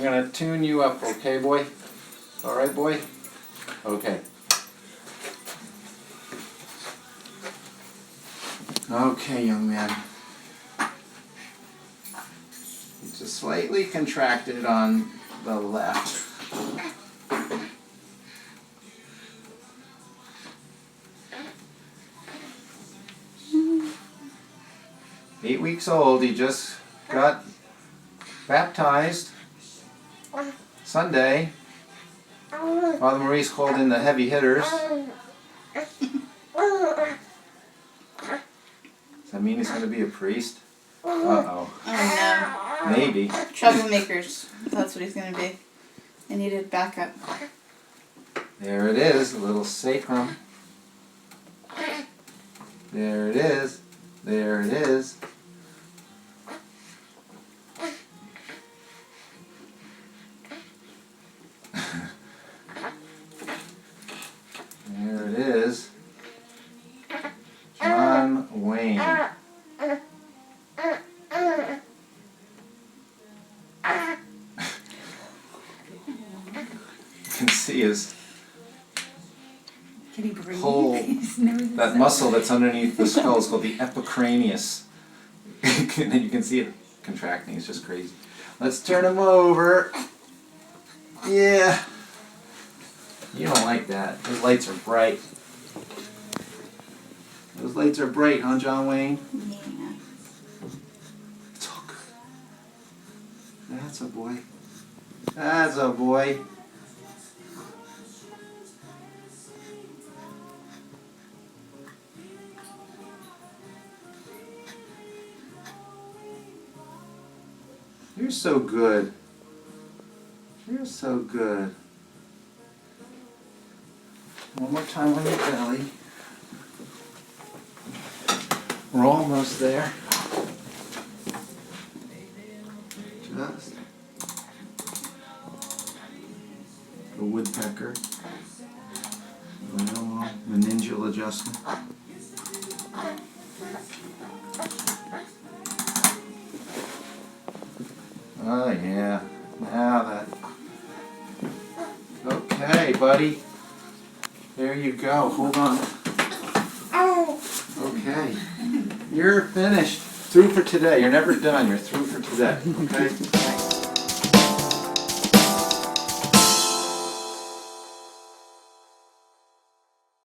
going to tune you up, okay, boy? All right, boy? Okay. Okay, young man. It's just slightly contracted on the left. 8 weeks old. He just got baptized Sunday. Father Maurice called in the heavy hitters. Does that mean he's going to be a priest? Uh-oh. Oh no. Maybe. Troublemakers. That's what he's going to be. I needed backup. There it is, a little sacrum. There it is. There it is. There it is. John Wayne. You can see his whole, that muscle that's underneath the skull is called the epicranius. And you can see it contracting. It's just crazy. Let's turn him over. Yeah. You don't like that. Those lights are bright. Those lights are bright, huh, John Wayne? Yeah. It's all good. That's a boy. That's a boy. You're so good. You're so good. One more time on your belly. We're almost there. Just a woodpecker. Well, meningeal adjustment. Oh yeah. Now that. Okay, buddy. There you go. Hold on. Okay. You're finished. Through for today. You're never done. You're through for today. Okay?